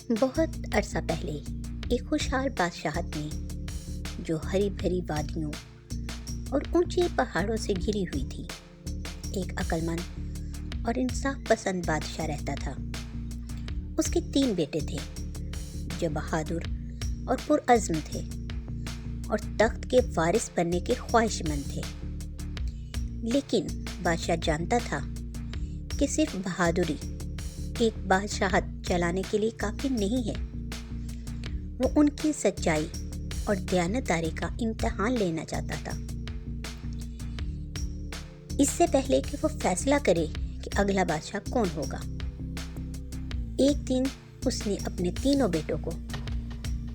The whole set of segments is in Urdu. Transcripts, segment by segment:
بہت عرصہ پہلے ایک خوشحال بادشاہت میں جو ہری بھری وادیوں اور اونچے پہاڑوں سے گھری ہوئی تھی، ایک عقل مند اور انصاف پسند بادشاہ رہتا تھا۔ اس کے 3 بیٹے تھے جو بہادر اور پرعزم تھے اور تخت کے وارث بننے کے خواہش مند تھے۔ لیکن بادشاہ جانتا تھا کہ صرف بہادری ایک بادشاہت چلانے کے لیے کافی نہیں ہے۔ وہ ان کی سچائی اور دیانتداری کا امتحان لینا چاہتا تھا، اس سے پہلے کہ وہ فیصلہ کرے کہ اگلا بادشاہ کون ہوگا۔ ایک دن اس نے اپنے تینوں بیٹوں کو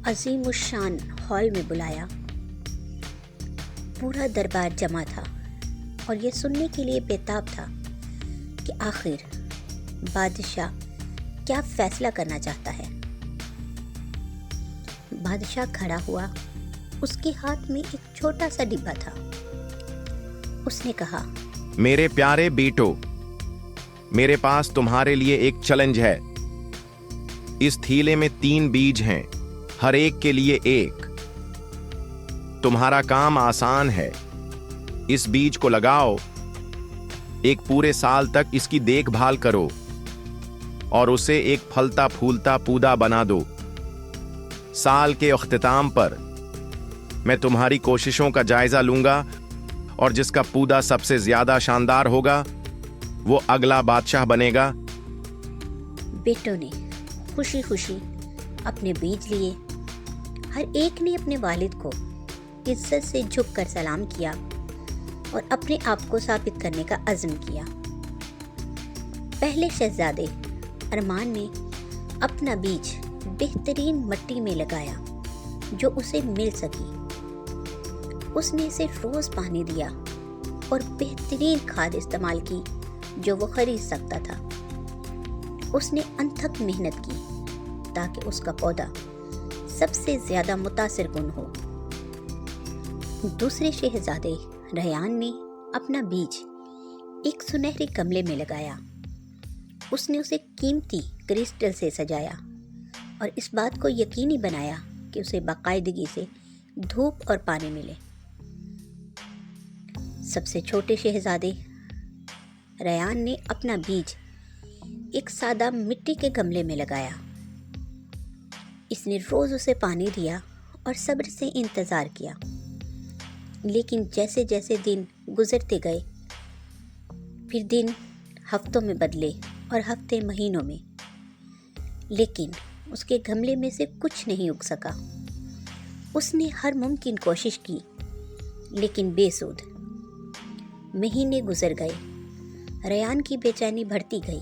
عظیم الشان ہال میں بلایا۔ پورا دربار جمع تھا اور یہ سننے کے لیے بےتاب تھا کہ آخر بادشاہ کیا فیصلہ کرنا چاہتا ہے۔ بادشاہ کھڑا ہوا، اس کے ہاتھ میں ایک چھوٹا سا ڈبہ تھا۔ اس نے کہا، میرے پیارے بیٹو، میرے پاس تمہارے لیے ایک چیلنج ہے۔ اس تھیلے میں 3 بیج ہیں، ہر ایک کے لیے ایک۔ تمہارا کام آسان ہے، اس بیج کو لگاؤ، ایک پورے سال تک اس کی دیکھ بھال کرو اور اسے ایک پھلتا پھولتا پودا بنا دو۔ سال کے اختتام پر میں تمہاری کوششوں کا جائزہ لوں گا اور جس کا پودا سب سے زیادہ شاندار ہوگا وہ اگلا بادشاہ بنے گا۔ بیٹوں نے خوشی خوشی اپنے بیج لیے۔ ہر ایک نے اپنے والد کو عزت سے جھک کر سلام کیا اور اپنے آپ کو ثابت کرنے کا عزم کیا۔ پہلے شہزادے ارمان نے اپنا بیج بہترین مٹی میں لگایا جو اسے مل سکی۔ اس نے اسے روز پانی دیا اور بہترین کھاد استعمال کی جو وہ خرید سکتا تھا۔ اس نے انتھک محنت کی تاکہ اس کا پودا سب سے زیادہ متاثر کن ہو۔ دوسرے شہزادے ریان نے اپنا بیج ایک سنہری گملے میں لگایا۔ اس نے اسے قیمتی کرسٹل سے سجایا اور اس بات کو یقینی بنایا کہ اسے باقاعدگی سے دھوپ اور پانی ملے۔ سب سے چھوٹے شہزادے ریان نے اپنا بیج ایک سادہ مٹی کے گملے میں لگایا۔ اس نے روز اسے پانی دیا اور صبر سے انتظار کیا۔ لیکن جیسے جیسے دن گزرتے گئے، پھر دن ہفتوں میں بدلے اور ہفتے مہینوں میں، لیکن اس کے گملے میں سے کچھ نہیں اگ سکا۔ اس نے ہر ممکن کوشش کی لیکن بے سود۔ مہینے گزر گئے، ریان کی بے چینی بڑھتی گئی۔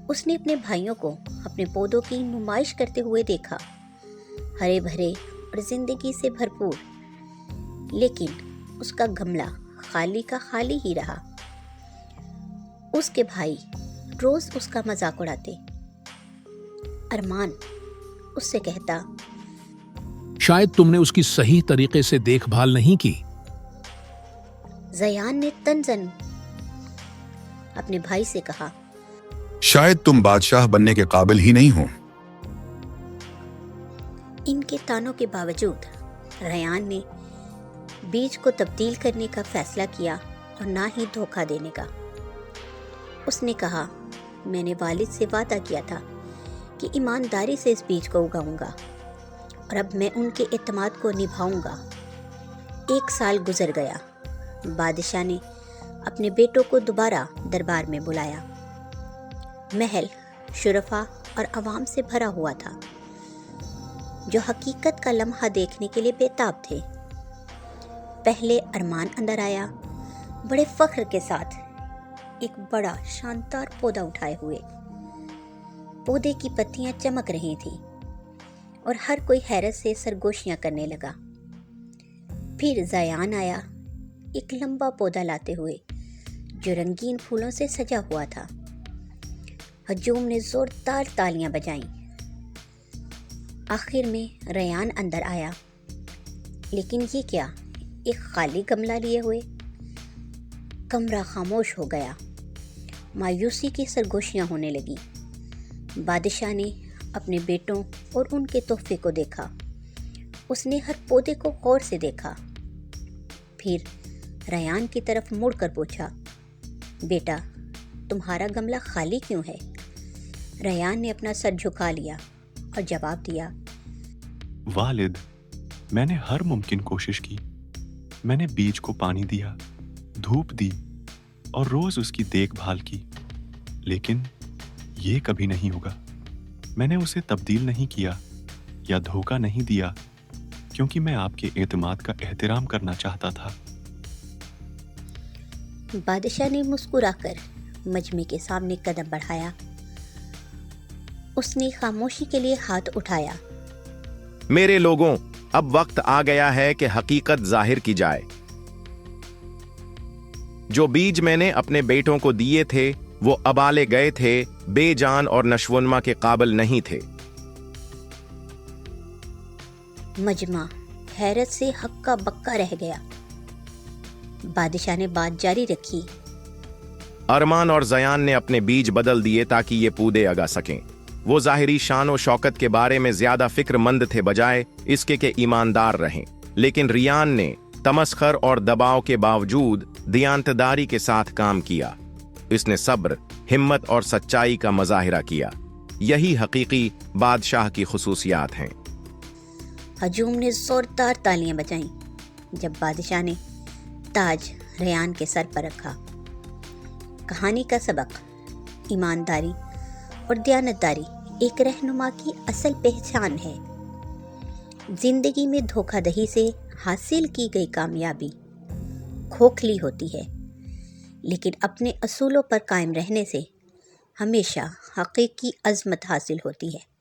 اس نے اپنے بھائیوں کو اپنے پودوں کی نمائش کرتے ہوئے دیکھا، ہرے بھرے اور زندگی سے بھرپور، لیکن اس کا گملہ خالی کا خالی ہی رہا۔ اس کے بھائی روز اس کا مذاق اڑاتے۔ ارمان اس سے کہتا، شاید تم نے اس کی صحیح طریقے سے دیکھ بھال نہیں کی۔ زیان نے تنزن اپنے بھائی سے کہا، شاید تم بادشاہ بننے کے قابل ہی نہیں ہو۔ ان کے طعنوں کے باوجود ریان نے بیج کو تبدیل کرنے کا فیصلہ کیا اور نہ ہی دھوکہ دینے کا۔ اس نے کہا، میں نے والد سے وعدہ کیا تھا کہ ایمانداری سے اس بیج کو اگاؤں گا اور اب میں ان کے اعتماد کو نبھاؤں گا۔ 1 سال گزر گیا۔ بادشاہ نے اپنے بیٹوں کو دوبارہ دربار میں بلایا۔ محل شرفا اور عوام سے بھرا ہوا تھا جو حقیقت کا لمحہ دیکھنے کے لیے بےتاب تھے۔ پہلے ارمان اندر آیا، بڑے فخر کے ساتھ ایک بڑا شاندار پودا اٹھائے ہوئے۔ پودے کی پتیاں چمک رہی تھیں اور ہر کوئی حیرت سے سرگوشیاں کرنے لگا۔ پھر زیان آیا، ایک لمبا پودا لاتے ہوئے جو رنگین پھولوں سے سجا ہوا تھا۔ ہجوم نے زوردار تالیاں بجائیں۔ آخر میں ریان اندر آیا، لیکن یہ کیا، ایک خالی گملہ لیے ہوئے۔ کمرہ خاموش ہو گیا۔ مایوسی کی سرگوشیاں ہونے لگیں۔ بادشاہ نے اپنے بیٹوں اور ان کے تحفے کو دیکھا۔ اس نے ہر پودے کو غور سے دیکھا، پھر ریان کی طرف مڑ کر پوچھا، بیٹا تمہارا گملہ خالی کیوں ہے؟ ریان نے اپنا سر جھکا لیا اور جواب دیا، والد، میں نے ہر ممکن کوشش کی۔ میں نے بیج کو پانی دیا، دھوپ دی اور روز اس کی دیکھ بھال کی، لیکن یہ کبھی نہیں ہوگا۔ میں نے اسے تبدیل نہیں کیا یا دھوکہ نہیں دیا، کیونکہ میں آپ کے اعتماد کا احترام کرنا چاہتا تھا۔ بادشاہ نے مسکرا کر مجمع کے سامنے قدم بڑھایا۔ اس نے خاموشی کے لیے ہاتھ اٹھایا۔ میرے لوگوں، اب وقت آ گیا ہے کہ حقیقت ظاہر کی جائے۔ جو بیج میں نے اپنے بیٹوں کو دیے تھے وہ ابالے گئے تھے، بے جان اور نشوونما کے قابل نہیں تھے۔ مجمع حیرت سے ہکا بکا رہ گیا۔ بادشاہ نے بات جاری رکھی، ارمان اور زیان نے اپنے بیج بدل دیے تاکہ یہ پودے اگا سکیں۔ وہ ظاہری شان و شوکت کے بارے میں زیادہ فکر مند تھے بجائے اس کے کہ ایماندار رہیں، لیکن ریان نے تمسخر اور دباؤ کے باوجود دیانتداری کے ساتھ کام کیا۔ اس نے صبر، ہمت اور سچائی کا مظاہرہ کیا۔ یہی حقیقی بادشاہ کی خصوصیات ہیں۔ ہجوم نے زوردار تالیاں بجائیں جب بادشاہ نے تاج ریان کے سر پر رکھا۔ کہانی کا سبق، ایمانداری اور دیانتداری ایک رہنما کی اصل پہچان ہے۔ زندگی میں دھوکہ دہی سے حاصل کی گئی کامیابی کھوکھلی ہوتی ہے، لیکن اپنے اصولوں پر قائم رہنے سے ہمیشہ حقیقی عظمت حاصل ہوتی ہے۔